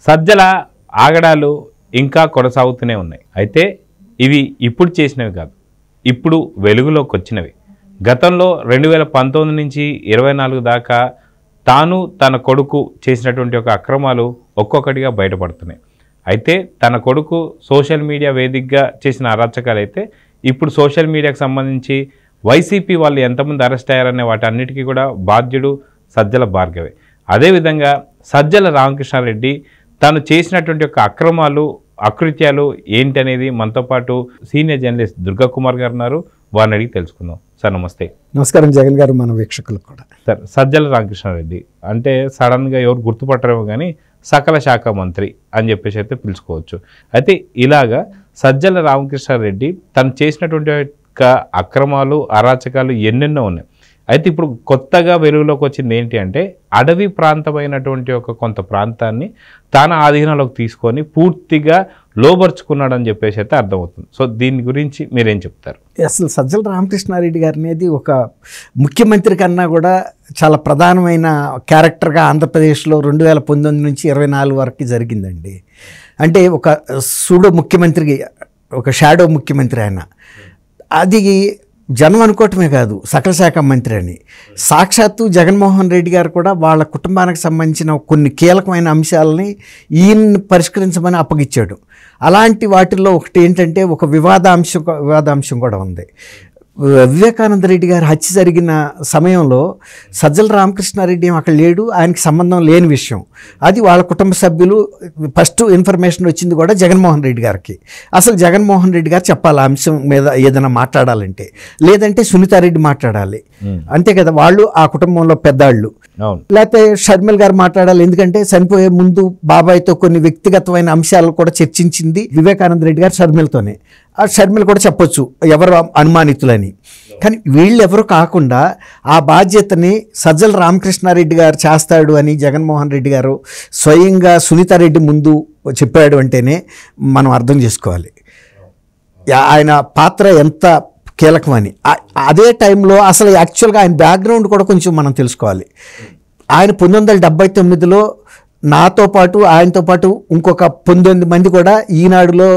సజ్జల ఆగడాలు ఇంకా కొనసాగుతూనే ఉన్నాయి. అయితే ఇవి ఇప్పుడు చేసినవి కాదు, ఇప్పుడు వెలుగులోకి వచ్చినవి. గతంలో 2019 నుంచి 24 దాకా తాను తన కొడుకు చేసినటువంటి ఒక అక్రమాలు ఒక్కొక్కటిగా బయటపడుతున్నాయి. అయితే తన కొడుకు సోషల్ మీడియా వేదికగా చేసిన అరాచకాలు అయితే ఇప్పుడు సోషల్ మీడియాకు సంబంధించి వైసీపీ వాళ్ళు ఎంతమంది అరెస్ట్ అయ్యారనే వాటన్నిటికీ కూడా బాధ్యుడు సజ్జల భార్గవే. అదేవిధంగా సజ్జల రామకృష్ణారెడ్డి తను చేసినటువంటి ఒక అక్రమాలు అకృత్యాలు ఏంటనేది మనతో పాటు సీనియర్ జర్నలిస్ట్ దుర్గా కుమార్ గారు ఉన్నారు. వారిని అడిగి తెలుసుకుందాం. సార్ నమస్తే. నమస్కారం జగన్ గారు, మన వీక్షకులకు కూడా. సార్, సజ్జల రామకృష్ణారెడ్డి అంటే సడన్గా ఎవరు గుర్తుపట్టరేమో కానీ సకల శాఖ మంత్రి అని చెప్పేసి అయితే పిలుచుకోవచ్చు. అయితే ఇలాగా సజ్జల రామకృష్ణారెడ్డి తను చేసినటువంటి అక్రమాలు అరాచకాలు ఎన్నెన్నో ఉన్నాయి. అయితే ఇప్పుడు కొత్తగా వెలుగులోకి వచ్చింది ఏంటి అంటే అడవి ప్రాంతమైనటువంటి ఒక కొంత ప్రాంతాన్ని తన ఆధీనంలోకి తీసుకొని పూర్తిగా లోబర్చుకున్నాడని చెప్పేసి అయితే అర్థమవుతుంది. సో దీని గురించి మీరేం చెప్తారు? అసలు సజ్జల రామకృష్ణారెడ్డి గారు అనేది ఒక ముఖ్యమంత్రి కన్నా కూడా చాలా ప్రధానమైన క్యారెక్టర్గా ఆంధ్రప్రదేశ్లో 2019 నుంచి 24 వరకు జరిగిందండి. అంటే ఒక సూడో ముఖ్యమంత్రికి, ఒక షాడో ముఖ్యమంత్రి ఆయన. అది జనం అనుకోవటమే కాదు, సకల శాఖ మంత్రి అని. సాక్షాత్తు జగన్మోహన్ రెడ్డి గారు కూడా వాళ్ళ కుటుంబానికి సంబంధించిన కొన్ని కీలకమైన అంశాలని ఈయన్ని పరిష్కరించమని అప్పగిచ్చాడు. అలాంటి వాటిల్లో ఒకటి ఏంటంటే ఒక వివాదాంశం కూడా ఉంది. వివేకానంద రెడ్డి గారి హత్య జరిగిన సమయంలో సజ్జల రామకృష్ణారెడ్డి అక్కడ లేడు, ఆయనకి సంబంధం లేని విషయం. అది వాళ్ళ కుటుంబ సభ్యులు ఫస్ట్ ఇన్ఫర్మేషన్ వచ్చింది కూడా జగన్మోహన్ రెడ్డి గారికి. అసలు జగన్మోహన్ రెడ్డి గారు చెప్పాలి ఆ అంశం మీద ఏదైనా మాట్లాడాలంటే, లేదంటే సునీతారెడ్డి మాట్లాడాలి, అంతే కదా, వాళ్ళు ఆ కుటుంబంలో పెద్దాళ్ళు. లేకపోతే షర్మిల గారు మాట్లాడాలి, ఎందుకంటే చనిపోయే ముందు బాబాయ్తో కొన్ని వ్యక్తిగతమైన అంశాలు కూడా చర్చించింది వివేకానంద రెడ్డి గారు షర్మిలతోనే. ఆ షర్మిల కూడా చెప్పొచ్చు ఎవరు అనుమానితులని. కానీ వీళ్ళెవరు కాకుండా ఆ బాధ్యతని సజ్జల రామకృష్ణారెడ్డి గారు చేస్తాడు అని జగన్మోహన్ రెడ్డి గారు స్వయంగా సునీతారెడ్డి ముందు చెప్పాడు అంటేనే మనం అర్థం చేసుకోవాలి ఆయన పాత్ర ఎంత కీలకమని. అదే టైంలో అసలు యాక్చువల్గా ఆయన బ్యాక్గ్రౌండ్ కూడా కొంచెం మనం తెలుసుకోవాలి. ఆయన 1979లో నాతో పాటు ఆయనతో పాటు ఇంకొక 19 మంది కూడా ఈనాడులో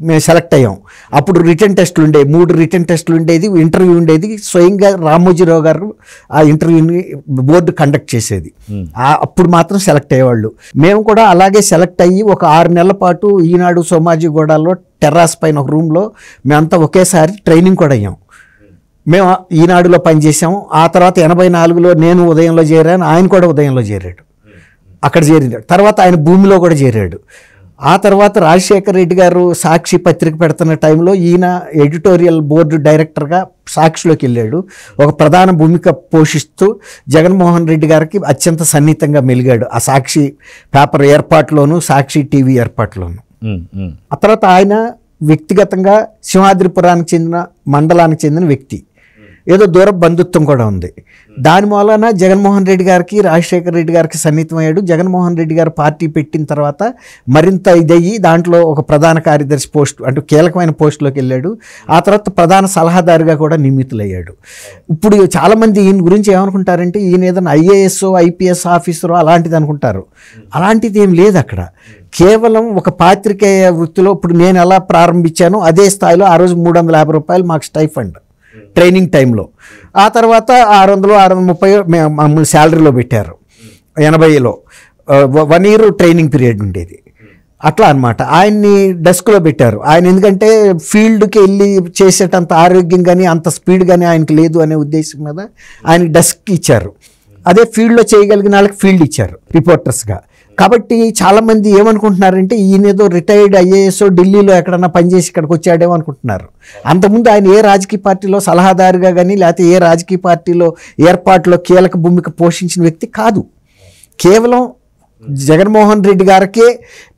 మేము సెలెక్ట్ అయ్యాం. అప్పుడు రిటర్న్ టెస్టులు ఉండేవి, 3 రిటర్న్ టెస్టులు ఉండేది, ఇంటర్వ్యూ ఉండేది. స్వయంగా రామోజీరావు గారు ఆ ఇంటర్వ్యూని బోర్డు కండక్ట్ చేసేది. అప్పుడు మాత్రం సెలెక్ట్ అయ్యేవాళ్ళు. మేము కూడా అలాగే సెలెక్ట్ అయ్యి ఒక 6 నెలల పాటు ఈనాడు సోమాజిగూడలో టెర్రాస్ పైన ఒక రూమ్లో మేమంతా ఒకేసారి ట్రైనింగ్ కూడా అయ్యాం. మేము ఈనాడులో పనిచేసాము. ఆ తర్వాత 84లో నేను ఉదయంలో చేరాను, ఆయన కూడా ఉదయంలో చేరాడు, అక్కడ చేరాడు. తర్వాత ఆయన భూమిలో కూడా చేరాడు. ఆ తర్వాత రాజశేఖర్ రెడ్డి గారు సాక్షి పత్రిక పెడుతున్న టైంలో ఈయన ఎడిటోరియల్ బోర్డు డైరెక్టర్గా సాక్షిలోకి వెళ్ళాడు. ఒక ప్రధాన భూమిక పోషిస్తూ జగన్మోహన్ రెడ్డి గారికి అత్యంత సన్నిహితంగా మెలిగాడు ఆ సాక్షి పేపర్ ఏర్పాటులోను, సాక్షి టీవీ ఏర్పాటులోను. ఆ తర్వాత ఆయన వ్యక్తిగతంగా సింహాద్రిపురానికి చెందిన మండలానికి చెందిన వ్యక్తి, ఏదో దూర బంధుత్వం కూడా ఉంది. దాని మూలన జగన్మోహన్ రెడ్డి గారికి రాజశేఖర రెడ్డి గారికి సన్నిహితమయ్యాడు. జగన్మోహన్ రెడ్డి గారు పార్టీ పెట్టిన తర్వాత మరింత ఇదయ్యి దాంట్లో ఒక ప్రధాన కార్యదర్శి పోస్ట్ అంటే కీలకమైన పోస్టులోకి వెళ్ళాడు. ఆ తర్వాత ప్రధాన సలహాదారుగా కూడా నియమితులయ్యాడు. ఇప్పుడు చాలామంది ఈయన గురించి ఏమనుకుంటారంటే ఈయన ఏదైనా IAS IPS ఆఫీసరో అలాంటిది అనుకుంటారు. అలాంటిది ఏం లేదు అక్కడ. కేవలం ఒక పాత్రికేయ వృత్తిలో ఇప్పుడు నేను ఎలా ప్రారంభించానో అదే స్థాయిలో ఆ రోజు 350 రూపాయలు మాకు స్టైఫండ్ ట్రైనింగ్ టైంలో. ఆ తర్వాత 600 630 మమ్మల్ని శాలరీలో పెట్టారు. 80లో 1 year ట్రైనింగ్ పీరియడ్ ఉండేది. అట్లా అనమాట. ఆయన్ని డెస్క్లో పెట్టారు. ఆయన ఎందుకంటే ఫీల్డ్కి వెళ్ళి చేసేటంత ఆరోగ్యం కానీ అంత స్పీడ్ కానీ ఆయనకి లేదు అనే ఉద్దేశం మీద ఆయనకి డెస్క్ ఇచ్చారు. అదే ఫీల్డ్లో చేయగలిగిన వాళ్ళకి ఫీల్డ్ ఇచ్చారు రిపోర్టర్స్గా. కాబట్టి చాలామంది ఏమనుకుంటున్నారంటే ఈయన ఏదో రిటైర్డ్ IAS ఢిల్లీలో ఎక్కడన్నా పనిచేసి ఇక్కడికి వచ్చాడేమో అనుకుంటున్నారు. అంతకుముందు ఆయన ఏ రాజకీయ పార్టీలో సలహాదారుగా కానీ లేకపోతే ఏ రాజకీయ పార్టీలో ఏర్పాటులో కీలక భూమిక పోషించిన వ్యక్తి కాదు. కేవలం జగన్మోహన్ రెడ్డి గారికే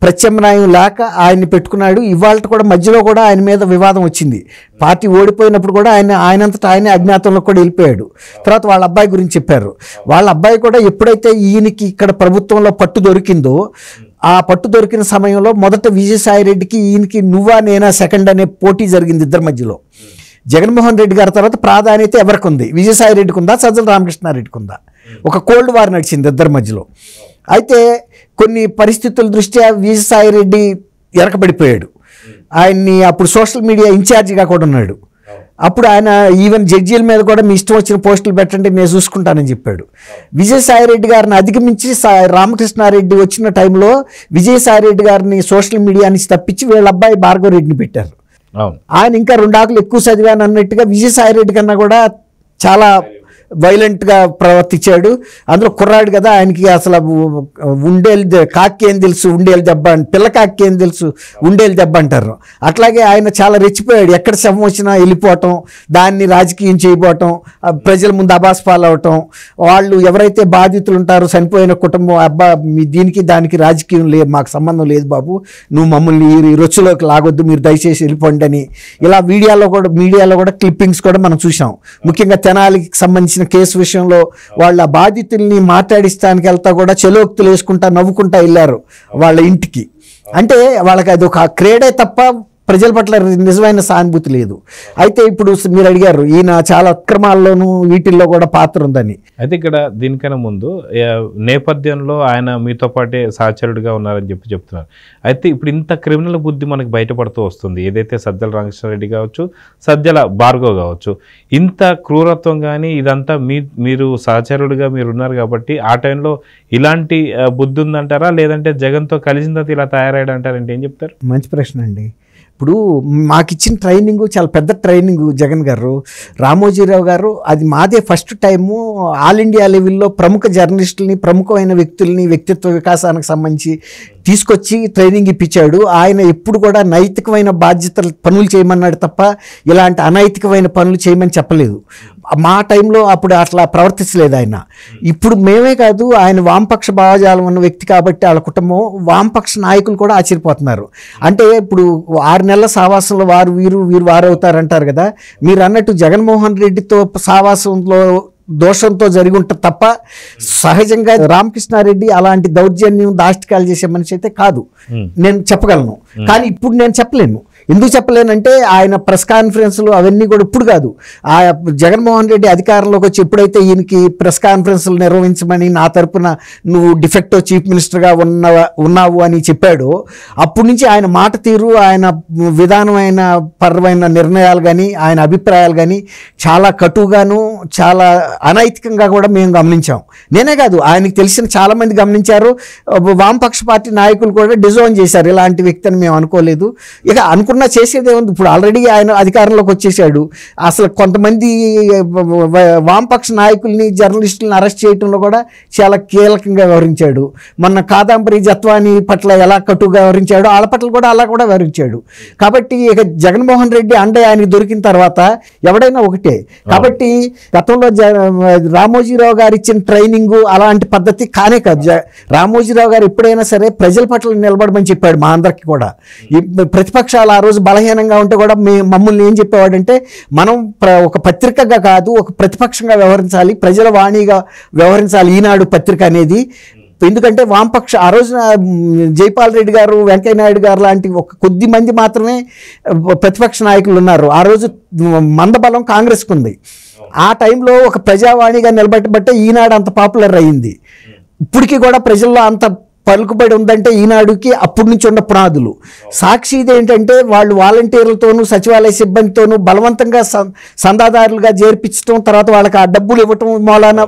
ప్రత్యామ్నాయం లేక ఆయన్ని పెట్టుకున్నాడు. ఇవాళ కూడా మధ్యలో కూడా ఆయన మీద వివాదం వచ్చింది. పార్టీ ఓడిపోయినప్పుడు కూడా ఆయనంతటా ఆయనే అజ్ఞాతంలో కూడా వెళ్ళిపోయాడు. తర్వాత వాళ్ళ అబ్బాయి గురించి చెప్పారు. వాళ్ళ అబ్బాయి కూడా ఎప్పుడైతే ఈయనకి ఇక్కడ ప్రభుత్వంలో పట్టు దొరికిందో ఆ పట్టు దొరికిన సమయంలో మొదట విజయసాయిరెడ్డికి ఈయనకి నువ్వా నేనా సెకండ్ అనే పోటీ జరిగింది ఇద్దరి మధ్యలో. జగన్మోహన్ రెడ్డి గారి తర్వాత ప్రాధాన్యత ఎవరికి ఉంది? విజయసాయిరెడ్డికి ఉందా, సజ్జల రామకృష్ణారెడ్డికి ఉందా? ఒక కోల్డ్ వార్ నడిచింది ఇద్దరి మధ్యలో. అయితే కొన్ని పరిస్థితుల దృష్ట్యా విజయసాయిరెడ్డి వెనకబడిపోయాడు. ఆయన్ని అప్పుడు సోషల్ మీడియా ఇన్ఛార్జిగా కూడా ఉన్నాడు. అప్పుడు ఆయన ఈవెన్ జడ్జీల మీద కూడా మీ ఇష్టం వచ్చిన పోస్టులు పెట్టండి నేను చూసుకుంటానని చెప్పాడు. విజయసాయిరెడ్డి గారిని అధిగమించి రామకృష్ణారెడ్డి వచ్చిన టైంలో విజయసాయిరెడ్డి గారిని సోషల్ మీడియా నుంచి తప్పించి వీళ్ళ అబ్బాయి భార్గవరెడ్డిని పెట్టారు. ఆయన ఇంకా 2 ఆకులు ఎక్కువ చదివాను అన్నట్టుగా విజయసాయిరెడ్డి కన్నా కూడా చాలా వైలెంట్గా ప్రవర్తించాడు. అందులో కుర్రాడు కదా, ఆయనకి అసలు ఉండేలు కాకి ఏం తెలుసు ఉండేలు దెబ్బ, పిల్ల కాకి ఏం తెలుసు ఉండేలు దెబ్బ అంటారు. అట్లాగే ఆయన చాలా రెచ్చిపోయాడు. ఎక్కడ శవం వచ్చినా వెళ్ళిపోవటం, దాన్ని రాజకీయం చేయబోవటం, ప్రజల ముందు అబాస్పాలు అవటం, వాళ్ళు ఎవరైతే బాధితులు ఉంటారో చనిపోయిన కుటుంబం, అబ్బా మీ దీనికి దానికి రాజకీయం లేదు, మాకు సంబంధం లేదు బాబు, నువ్వు మమ్మల్ని ఈ రొచ్చులోకి లాగొద్దు, మీరు దయచేసి వెళ్ళిపోండి అని ఇలా మీడియాలో కూడా క్లిప్పింగ్స్ కూడా మనం చూసాం. ముఖ్యంగా తెనాలికి సంబంధించిన కేసు విషయంలో వాళ్ళ బాధితుల్ని మాట్లాడిస్తానికి వెళ్తా కూడా చెలోక్తులు వేసుకుంటా నవ్వుకుంటా వెళ్ళారు వాళ్ళ ఇంటికి. అంటే వాళ్ళకి అది ఒక క్రీడే తప్ప ప్రజల పట్ల నిజమైన సానుభూతి లేదు. అయితే ఇప్పుడు మీరు అడిగారు ఈయన చాలా అక్రమాల్లోనూ వీటిల్లో కూడా పాత్ర ఉందని. అయితే ఇక్కడ దీనికన్నా ముందు నేపథ్యంలో ఆయన మీతో పాటే సహచరుడిగా ఉన్నారని చెప్తున్నారు. అయితే ఇప్పుడు ఇంత క్రిమినల్ బుద్ధి మనకి బయటపడుతూ వస్తుంది. ఏదైతే సజ్జల రామకృష్ణారెడ్డి కావచ్చు, సజ్జల భార్గవ్ కావచ్చు, ఇంత క్రూరత్వం కానీ ఇదంతా మీరు సహచరుడిగా మీరు ఉన్నారు కాబట్టి ఆ టైంలో ఇలాంటి బుద్ధి ఉందంటారా, లేదంటే జగన్తో కలిసిన తర్వాత ఇలా తయారయ్యాడు అంటారంటే ఏం చెప్తారు? మంచి ప్రశ్న అండి. ఇప్పుడు మాకు ఇచ్చిన ట్రైనింగ్ చాలా పెద్ద ట్రైనింగ్ జగన్ గారు, రామోజీరావు గారు, అది మాదే ఫస్ట్ టైము ఆల్ ఇండియా లెవెల్లో ప్రముఖ జర్నలిస్టులని, ప్రముఖమైన వ్యక్తుల్ని వ్యక్తిత్వ వికాసానికి సంబంధించి తీసుకొచ్చి ట్రైనింగ్ ఇప్పించాడు. ఆయన ఎప్పుడు కూడా నైతికమైన బాధ్యతలు పనులు చేయమన్నాడు తప్ప ఇలాంటి అనైతికమైన పనులు చేయమని చెప్పలేదు. మా టైంలో అప్పుడు అట్లా ప్రవర్తించలేదు ఆయన. ఇప్పుడు మేమే కాదు, ఆయన వామపక్ష భావజాలం ఉన్న వ్యక్తి కాబట్టి వాళ్ళ కుటుంబం వామపక్ష నాయకులు కూడా ఆశ్చర్యపోతున్నారు. అంటే ఇప్పుడు 6 నెలల సావాసంలో వీరు వారు అవుతారంటారు కదా, మీరు అన్నట్టు జగన్మోహన్ రెడ్డితో సావాసంలో దోషంతో జరిగి ఉంటుంది తప్ప సహజంగా రామకృష్ణారెడ్డి అలాంటి దౌర్జన్యం దాష్టికాలు చేసే మనిషి అయితే కాదు, నేను చెప్పగలను. కానీ ఇప్పుడు నేను చెప్పలేను. ఎందుకు చెప్పలేనంటే ఆయన ప్రెస్ కాన్ఫరెన్స్లు అవన్నీ కూడా ఇప్పుడు కాదు, ఆ జగన్మోహన్ రెడ్డి అధికారంలోకి వచ్చి ఎప్పుడైతే ఈయనకి ప్రెస్ కాన్ఫరెన్స్లు నిర్వహించమని నా తరపున నువ్వు డిఫెక్టివ్ చీఫ్ మినిస్టర్గా ఉన్నావు అని చెప్పాడో అప్పటి నుంచి ఆయన మాట తీరు, ఆయన విధానమైన పరమైన నిర్ణయాలు కానీ ఆయన అభిప్రాయాలు కానీ చాలా కటుగాను చాలా అనైతికంగా కూడా మేము గమనించాం. నేనే కాదు, ఆయనకి తెలిసిన చాలామంది గమనించారు. వామపక్ష పార్టీ నాయకులు కూడా డిజోన్ చేశారు, ఇలాంటి వ్యక్తి అని మేము అనుకోలేదు. ఇక అనుకున్నా చేసేదే ఉంది. ఇప్పుడు ఆల్రెడీ ఆయన అధికారంలోకి వచ్చేసాడు. అసలు కొంతమంది వామపక్ష నాయకుల్ని జర్నలిస్టులను అరెస్ట్ చేయడంలో కూడా చాలా కీలకంగా వ్యవహరించాడు. మొన్న కాదంబరి జత్వాని పట్ల ఎలా కటుగా వ్యవహరించాడో వాళ్ళ పట్ల కూడా అలా కూడా వ్యవహరించాడు. కాబట్టి ఇక జగన్మోహన్ రెడ్డి అండే ఆయనకి దొరికిన తర్వాత ఎవడైనా ఒకటే. కాబట్టి గతంలో రామోజీరావు గారు ఇచ్చిన ట్రైనింగ్ అలాంటి పద్ధతి కానే కాదు. రామోజీరావు గారు ఎప్పుడైనా సరే ప్రజల పట్ల నిలబడమని చెప్పాడు మా అందరికి కూడా. ఈ ప్రతిపక్షాలు ఆ రోజు బలహీనంగా ఉంటే కూడా మమ్మల్ని ఏం చెప్పేవాడంటే, మనం ఒక పత్రికగా కాదు ఒక ప్రతిపక్షంగా వ్యవహరించాలి, ప్రజల వాణిగా వ్యవహరించాలి ఈనాడు పత్రిక అనేది. ఎందుకంటే వామపక్ష ఆ రోజున జైపాల్ రెడ్డి గారు, వెంకయ్య నాయుడు గారు లాంటి ఒక కొద్ది మంది మాత్రమే ప్రతిపక్ష నాయకులు ఉన్నారు. ఆ రోజు మందబలం కాంగ్రెస్కు ఉంది. ఆ టైంలో ఒక ప్రజావాణిగా నిలబెట్టబట్టే ఈనాడు అంత పాపులర్ అయ్యింది. ఇప్పటికీ కూడా ప్రజల్లో అంత పలుకుబడి ఉందంటే ఈనాడుకి అప్పటి నుంచి ఉన్న పునాదులు. సాక్షి ఇదేంటంటే వాళ్ళు వాలంటీర్లతోనూ సచివాలయ సిబ్బందితోనూ బలవంతంగా సందాదారులుగా చేర్పించడం, తర్వాత వాళ్ళకి ఆ డబ్బులు ఇవ్వటం మూలాన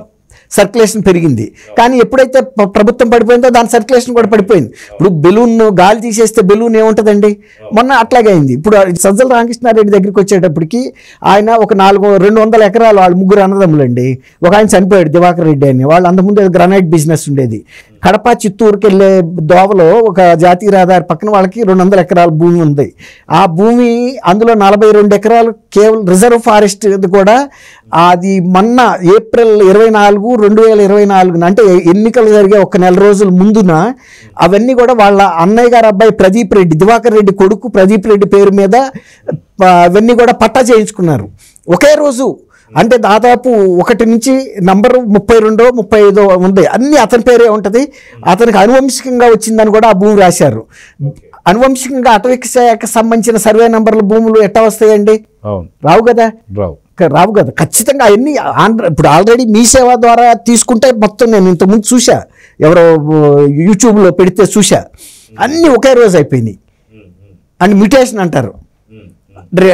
సర్క్యులేషన్ పెరిగింది. కానీ ఎప్పుడైతే ప్రభుత్వం పడిపోయిందో దాని సర్క్యులేషన్ కూడా పడిపోయింది. ఇప్పుడు బెలూన్ గాలి తీసేస్తే బెలూన్ ఏముంటుందండి, మొన్న అట్లాగే అయింది. ఇప్పుడు సజ్జల రామకృష్ణారెడ్డి దగ్గరికి వచ్చేటప్పటికి ఆయన ఒక 200 ఎకరాలు, వాళ్ళు 3 అన్నదమ్ములండి. ఒక ఆయన చనిపోయాడు దివాకర్ రెడ్డి అని, వాళ్ళు అంతకుముందు గ్రానైట్ బిజినెస్ ఉండేది. కడప చిత్తూరుకి వెళ్ళే దోవలో ఒక జాతీయ రహదారి పక్కన వాళ్ళకి 200 ఎకరాల భూమి ఉంది. ఆ భూమి అందులో 42 ఎకరాలు కేవలం రిజర్వ్ ఫారెస్ట్ కూడా. అది మొన్న ఏప్రిల్ 24, 2024 అంటే ఎన్నికలు జరిగే ఒక నెల రోజుల ముందున అవన్నీ కూడా వాళ్ళ అన్నయ్య గారు అబ్బాయి ప్రదీప్ రెడ్డి, దివాకర్ రెడ్డి కొడుకు ప్రదీప్ రెడ్డి పేరు మీద అవన్నీ కూడా పట్టా చేయించుకున్నారు ఒకే రోజు. అంటే దాదాపు 1 నుంచి నంబరు 32, 35 ఉంది, అన్ని అతని పేరే ఉంటుంది. అతనికి అనువంశికంగా వచ్చిందని కూడా ఆ భూమి రాశారు. అనువంశికంగా అటవీ శాఖకు సంబంధించిన సర్వే నంబర్ల భూములు ఎట్టా వస్తాయండి? రావు కదా. రావు కదా ఖచ్చితంగా. అవన్నీ ఇప్పుడు ఆల్రెడీ మీ సేవ ద్వారా తీసుకుంటే మొత్తం నేను ఇంతకుముందు చూసా, ఎవరో యూట్యూబ్లో పెడితే చూసా, అన్నీ ఒకే రోజు అయిపోయినాయి. అండ్ మ్యూటేషన్ అంటారు,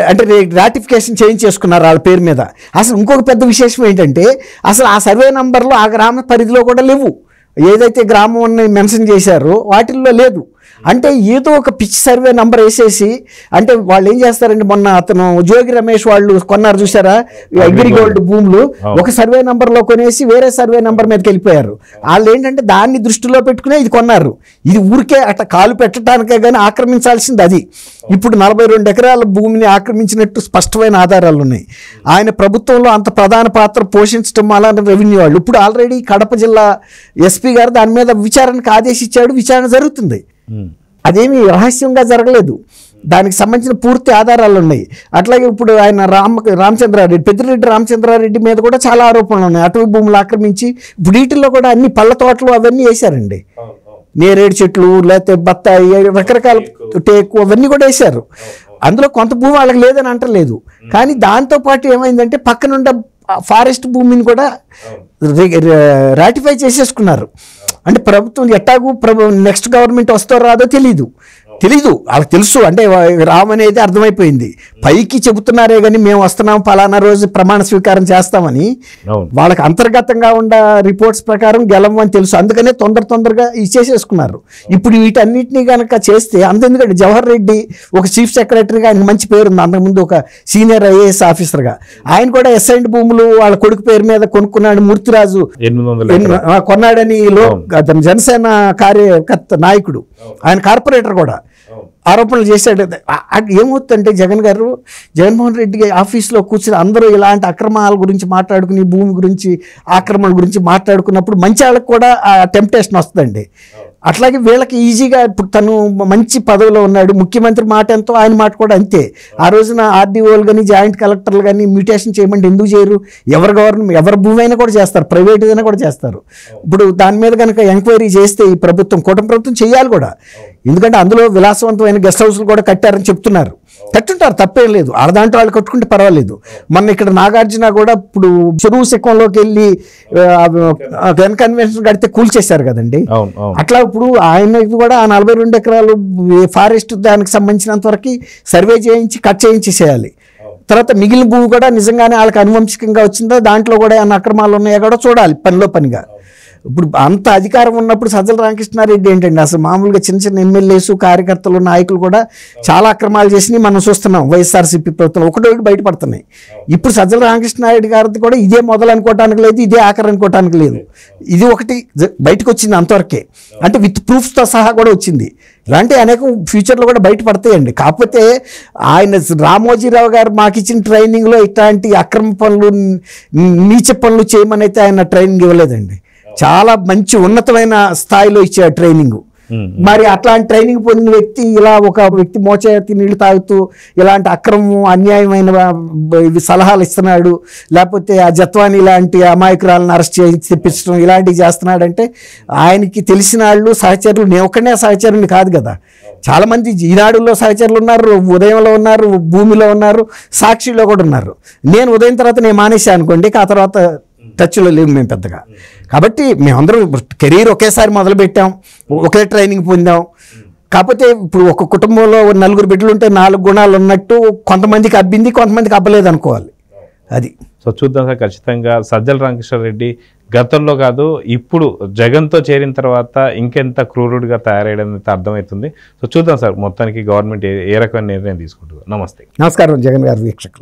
అంటే రాటిఫికేషన్ చేంజ్ చేసుకున్నారు వాళ్ళ పేరు మీద. అసలు ఇంకొక పెద్ద విశేషం ఏంటంటే అసలు ఆ సర్వే నంబర్లు ఆ గ్రామ పరిధిలో కూడా లేవు. ఏదైతే గ్రామం మెన్షన్ చేశారో వాటిల్లో లేదు. అంటే ఏదో ఒక పిచ్ సర్వే నంబర్ వేసేసి, అంటే వాళ్ళు ఏం చేస్తారంటే మొన్న అతను జోగి రమేష్ వాళ్ళు కొన్నారు చూసారా అగ్రిగోల్డ్ భూములు, ఒక సర్వే నంబర్లో కొనేసి వేరే సర్వే నంబర్ మీదకి వెళ్ళిపోయారు. వాళ్ళు ఏంటంటే దాన్ని దృష్టిలో పెట్టుకునే ఇది కొన్నారు. ఇది ఊరికే అట్లా కాలు పెట్టడానికే కానీ ఆక్రమించాల్సింది అది. ఇప్పుడు 42 ఎకరాల భూమిని ఆక్రమించినట్టు స్పష్టమైన ఆధారాలు ఉన్నాయి. ఆయన ప్రభుత్వంలో అంత ప్రధాన పాత్ర పోషించడం అలాంటి రెవెన్యూ వాళ్ళు. ఇప్పుడు ఆల్రెడీ కడప జిల్లా ఎస్పీ గారు దాని మీద విచారణకు ఆదేశించాడు, విచారణ జరుగుతుంది. అదేమి రహస్యంగా జరగలేదు, దానికి సంబంధించిన పూర్తి ఆధారాలు ఉన్నాయి. అట్లాగే ఇప్పుడు ఆయన రామచంద్రారెడ్డి, పెద్దిరెడ్డి రామచంద్రారెడ్డి మీద కూడా చాలా ఆరోపణలు ఉన్నాయి. అటవీ భూములు ఆక్రమించి ఇప్పుడు వీటిల్లో కూడా అన్ని పళ్ళ తోటలు అవన్నీ వేశారండి. నేరేడు చెట్లు, లేకపోతే బత్తాయి, రకరకాల టేకు అవన్నీ కూడా వేశారు. అందులో కొంత భూమి వాళ్ళకి లేదని అంటలేదు. కానీ దాంతోపాటు ఏమైందంటే పక్కనుండ ఫారెస్ట్ భూమిని కూడా రాటిఫై చేసేసుకున్నారు. అంటే ప్రభుత్వం ఎట్టాగు నెక్స్ట్ గవర్నమెంట్ వస్తారో రాదో తెలీదు వాళ్ళకి తెలుసు. అంటే రామనేది అర్థమైపోయింది. పైకి చెబుతున్నారే కానీ మేము వస్తున్నాం పలానా రోజు ప్రమాణ స్వీకారం చేస్తామని, వాళ్ళకి అంతర్గతంగా ఉన్న రిపోర్ట్స్ ప్రకారం గెలవం అని తెలుసు. అందుకనే తొందరగా ఇచ్చేసేసుకున్నారు. ఇప్పుడు వీటన్నిటినీ కనుక చేస్తే ఎందుకంటే జవహర్ రెడ్డి ఒక చీఫ్ సెక్రటరీగా ఆయనకు మంచి పేరు ఉంది, అంతకుముందు ఒక సీనియర్ ఐఏఎస్ ఆఫీసర్గా. ఆయన కూడా ఎస్ఐండ్ భూములు వాళ్ళ కొడుకు పేరు మీద కొనుక్కున్నాడు. మూర్తిరాజు కొన్నాడని జనసేన కార్యకర్త నాయకుడు, ఆయన కార్పొరేటర్ కూడా ఆరోపణలు చేశాడు. ఏమవుతుందంటే జగన్మోహన్ రెడ్డి ఆఫీస్లో కూర్చుని అందరూ ఇలాంటి అక్రమాల గురించి మాట్లాడుకుని, భూమి గురించి, ఆక్రమణ గురించి మాట్లాడుకున్నప్పుడు మంచి వాళ్ళకి కూడా ఆ టెంప్టేషన్ వస్తుందండి. అట్లాగే వీళ్ళకి ఈజీగా ఇప్పుడు తను మంచి పదవిలో ఉన్నాడు, ముఖ్యమంత్రి మాట ఎంతో ఆయన మాట కూడా అంతే. ఆ రోజున ఆర్డీఓలు కానీ జాయింట్ కలెక్టర్లు కానీ మ్యూటేషన్ చేయమంటే ఎందుకు చేయరు? ఎవరి భూమి అయినా కూడా చేస్తారు, ప్రైవేట్ అయినా కూడా చేస్తారు. ఇప్పుడు దాని మీద కనుక ఎంక్వైరీ చేస్తే ఈ ప్రభుత్వం, కూటమి ప్రభుత్వం చేయాలి కూడా. ఎందుకంటే అందులో విలాసవంతమైన గెస్ట్ హౌస్లు కూడా కట్టారని చెప్తున్నారు. కట్టుంటారు, తప్పేం లేదు. ఆడదాంట్లో వాళ్ళు కట్టుకుంటే పర్వాలేదు. మొన్న ఇక్కడ నాగార్జున కూడా ఇప్పుడు చెరువు శకంలోకి వెళ్ళి గన్ కన్వెన్షన్ కడితే కూల్చేశారు కదండి. అట్లా ఇప్పుడు ఆయన కూడా ఆ 42 ఎకరాలు ఫారెస్ట్ దానికి సంబంధించినంత వరకు సర్వే చేయించి కట్ చేయాలి. తర్వాత మిగిలిన భూమి కూడా నిజంగానే వాళ్ళకి అనువంశికంగా వచ్చిందో, దాంట్లో కూడా ఏమైనా అక్రమాలు ఉన్నాయో కూడా చూడాలి పనిగా. ఇప్పుడు అంత అధికారం ఉన్నప్పుడు సజ్జల రామకృష్ణారెడ్డి ఏంటండి అసలు మామూలుగా చిన్న ఎమ్మెల్యేస్, కార్యకర్తలు, నాయకులు కూడా చాలా అక్రమాలు చేసి మనం చూస్తున్నాం. వైఎస్ఆర్సీపీ ప్రభుత్వం ఒకటి బయటపడుతున్నాయి. ఇప్పుడు సజ్జల రామకృష్ణారెడ్డి గారిది కూడా ఇదే మొదలు అనుకోవటానికి లేదు, ఇదే ఆఖరి అనుకోవటానికి లేదు. ఇది ఒకటి బయటకు వచ్చింది అంతవరకే, అంటే విత్ ప్రూఫ్స్తో సహా కూడా వచ్చింది. ఇలాంటి అనేక ఫ్యూచర్లో కూడా బయటపడతాయండి. కాకపోతే ఆయన రామోజీరావు గారు మాకు ఇచ్చిన ట్రైనింగ్లో ఇట్లాంటి అక్రమ పనులు, నీచ పనులు చేయమని అయితే ఆయన ట్రైనింగ్ ఇవ్వలేదండి. చాలా మంచి ఉన్నతమైన స్థాయిలో ఇచ్చే ట్రైనింగ్. మరి అట్లాంటి ట్రైనింగ్ పొందిన వ్యక్తి ఇలా ఒక వ్యక్తి మోచేతి నీళ్లు తాగుతూ ఇలాంటి అక్రమం, అన్యాయమైన సలహాలు ఇస్తున్నాడు, లేకపోతే ఆ జత్వాని లాంటి అమాయకురాలను అరెస్ట్ చేసి తెప్పించడం ఇలాంటివి చేస్తున్నాడంటే ఆయనకి తెలిసిన వాళ్ళు సహచరులు, నేను ఒక్కనే సహచరుని కాదు కదా, చాలామంది ఈనాడులో సహచరులు ఉన్నారు, ఉదయంలో ఉన్నారు, భూమిలో ఉన్నారు, సాక్షిలో కూడా ఉన్నారు. నేను ఉదయం తర్వాత నేను మానేసాను అనుకోండి, ఆ తర్వాత టచ్లో లేవు మేము పెద్దగా. కాబట్టి మేమందరం కెరీర్ ఒకేసారి మొదలుపెట్టాం, ఒకే ట్రైనింగ్ పొందాం. కాకపోతే ఇప్పుడు ఒక కుటుంబంలో 4 బిడ్డలు ఉంటే 4 గుణాలు ఉన్నట్టు కొంతమందికి అబ్బింది, కొంతమందికి అబ్బలేదు అనుకోవాలి. అది సో చూద్దాం సార్. ఖచ్చితంగా సజ్జల రామకృష్ణారెడ్డి గతంలో కాదు ఇప్పుడు జగన్తో చేరిన తర్వాత ఇంకెంత క్రూరుడిగా తయారయ్యడం అర్థమవుతుంది. సో చూద్దాం సార్, మొత్తానికి గవర్నమెంట్ ఏ రకమైన నిర్ణయం తీసుకుంటుందో. నమస్కారం జగన్ గారు వీక్షకులు.